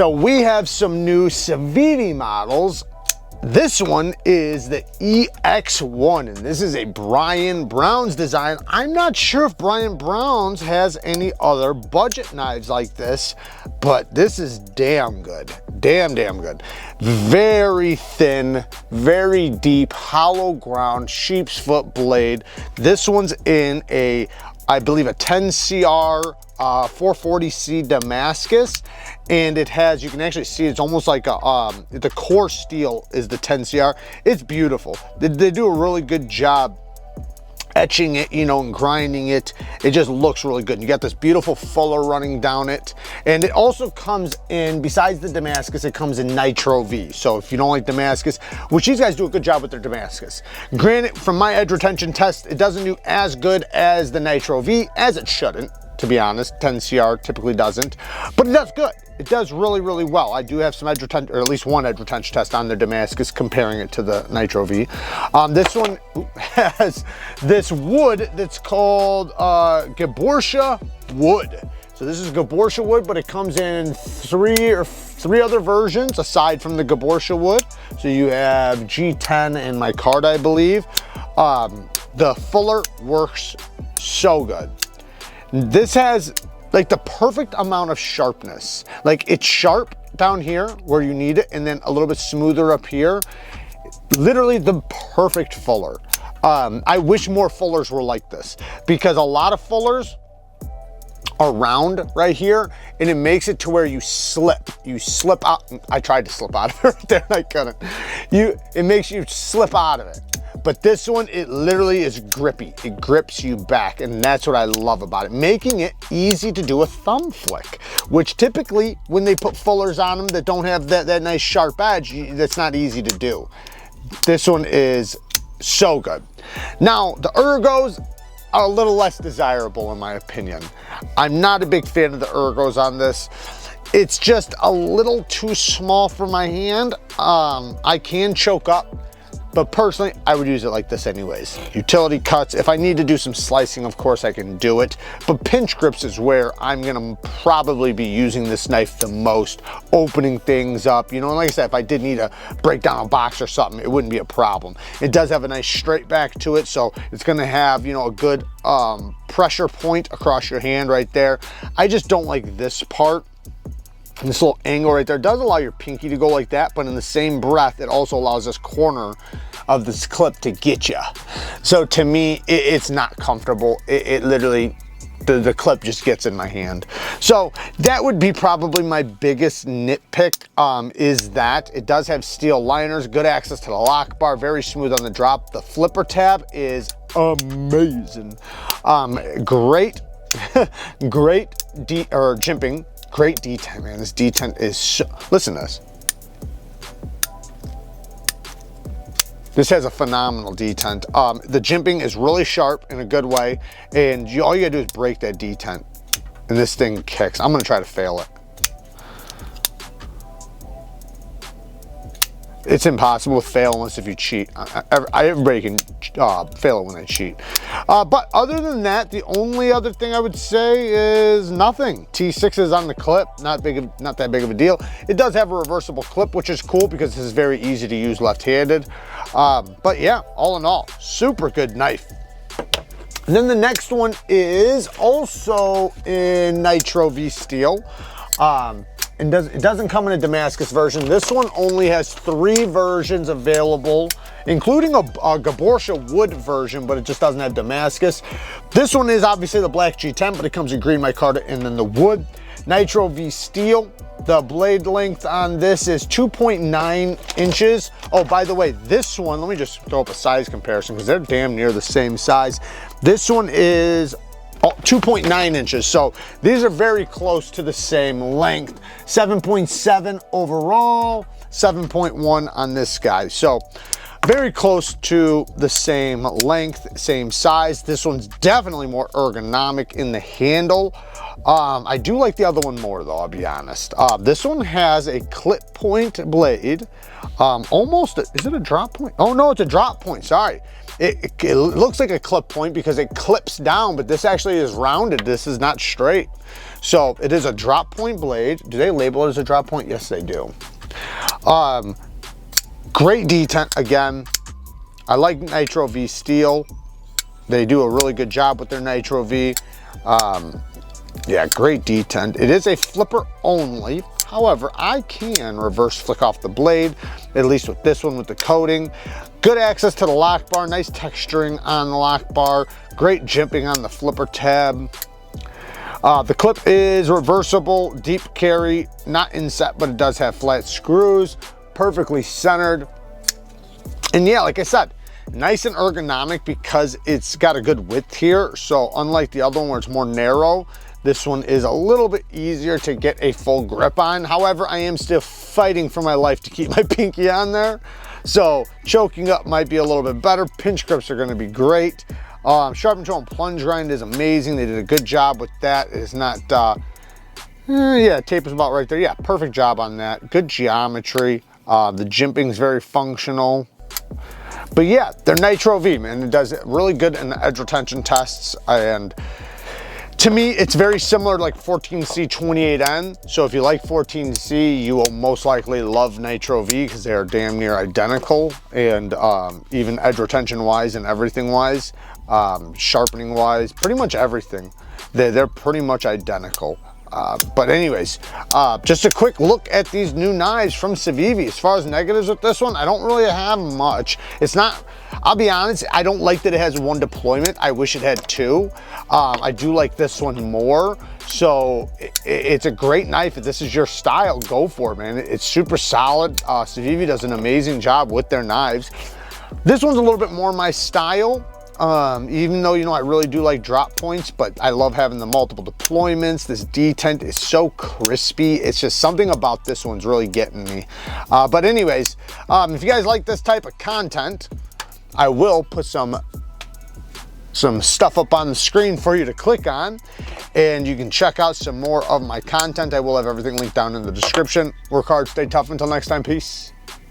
So we have some new CIVIVI models. This one is the EXONE, and this is a Brian Brown's design. I'm not sure if Brian Brown's has any other budget knives like this, but this is damn good. Damn good. Very thin, very deep, hollow ground, sheep's foot blade. This one's in a, I believe, a 10CR 440C Damascus, and it has, you can actually see it's almost like a the core steel is the 10CR. It's beautiful. They do a really good job etching it, you know, and grinding it. It just looks really good. And you got this beautiful fuller running down it, and it also comes in, besides the Damascus, it comes in Nitro V. So if you don't like Damascus, which these guys do a good job with their Damascus. Granted, from my edge retention test, it doesn't do as good as the Nitro V, as it shouldn't, to be honest. 10CR typically doesn't, but it does good. It does really well. I do have some edge retention, or at least one edge retention test on the Damascus, comparing it to the Nitro V. This one has this wood that's called Gaborsha wood. So this is Gaborsha wood, but it comes in three other versions aside from the Gaborsha wood. So you have G10 and my card, I believe. The fuller works so good. This has like the perfect amount of sharpness. Like, it's sharp down here where you need it, and then a little bit smoother up here. Literally the perfect fuller. I wish more fullers were like this, because a lot of fullers are round right here, and it makes it to where you slip out. I tried to slip out of it right there and I couldn't. It makes you slip out of it. But this one, it literally is grippy. It grips you back, and that's what I love about it, making it easy to do a thumb flick, which typically when they put fullers on them that don't have that nice sharp edge, that's not easy to do. This one is so good. Now, the ergos are a little less desirable in my opinion. I'm not a big fan of the ergos on this. It's just a little too small for my hand. I can choke up, but personally, I would use it like this anyways. Utility cuts, if I need to do some slicing, of course I can do it, but pinch grips is where I'm gonna probably be using this knife the most, opening things up. You know, and like I said, if I did need to break down a box or something, it wouldn't be a problem. It does have a nice straight back to it, so it's gonna have, you know, a good pressure point across your hand right there. I just don't like this part. This little angle right there does allow your pinky to go like that, but in the same breath, it also allows this corner of this clip to get you. So to me, it's not comfortable. It literally, the clip just gets in my hand. So that would be probably my biggest nitpick, is that it does have steel liners, good access to the lock bar, very smooth on the drop. The flipper tab is amazing. Great jimping. Great detent, man. This detent is so, listen to this. This has a phenomenal detent. The jimping is really sharp in a good way, and all you gotta do is break that detent, and this thing kicks. I'm gonna try to fail it. It's impossible to fail unless if you cheat. Everybody can fail it when they cheat. But other than that, the only other thing I would say is nothing. T6 is on the clip, not that big of a deal. It does have a reversible clip, which is cool because this is very easy to use left-handed. But yeah, all in all, super good knife. And then the next one is also in Nitro V steel. It doesn't come in a Damascus version. This one only has 3 versions available, including a Gaborsha wood version, but it just doesn't have Damascus. This one is obviously the black G10, but it comes in green micarta and then the wood. Nitro V steel. The blade length on this is 2.9 inches. Oh, by the way, this one, let me just throw up a size comparison because they're damn near the same size. This one is 2.9 inches. So these are very close to the same length. 7.7 overall, 7.1 on this guy. So very close to the same length, same size. This one's definitely more ergonomic in the handle. I do like the other one more though, I'll be honest. This one has a clip point blade. Almost, is it a drop point? Oh no, it's a drop point, sorry. It looks like a clip point because it clips down, but this actually is rounded. This is not straight. So it is a drop point blade. Do they label it as a drop point? Yes, they do. Great detent again. I like Nitro V steel. They do a really good job with their Nitro V. Yeah, great detent. It is a flipper only. However, I can reverse flick off the blade, at least with this one with the coating. Good access to the lock bar, nice texturing on the lock bar, great jimping on the flipper tab. The clip is reversible, deep carry, not inset, but it does have flat screws, perfectly centered. And yeah, like I said, nice and ergonomic because it's got a good width here. So unlike the other one where it's more narrow, this one is a little bit easier to get a full grip on. However, I am still fighting for my life to keep my pinky on there. So choking up might be a little bit better. Pinch grips are gonna be great. Sharp control and plunge grind is amazing. They did a good job with that. It's not, yeah, tape is about right there. Yeah, perfect job on that. Good geometry. The jimping is very functional. But yeah, they're Nitro V, man. It does really good in the edge retention tests. And to me, it's very similar to like 14C 28N. So if you like 14C, you will most likely love Nitro V because they are damn near identical. And even edge retention wise and everything wise, sharpening wise, pretty much everything. They're pretty much identical. But anyways, just a quick look at these new knives from CIVIVI. As far as negatives with this one, I don't really have much. It's not, I'll be honest, I don't like that it has one deployment. I wish it had two. I do like this one more. So it's a great knife. If this is your style, go for it, man. It's super solid. CIVIVI does an amazing job with their knives. This one's a little bit more my style. Even though, you know, I really do like drop points, but I love having the multiple deployments. This detent is so crispy. It's just something about this one's really getting me. But anyways, if you guys like this type of content, I will put some stuff up on the screen for you to click on, and you can check out some more of my content. I will have everything linked down in the description. Work hard, stay tough. Until next time, peace.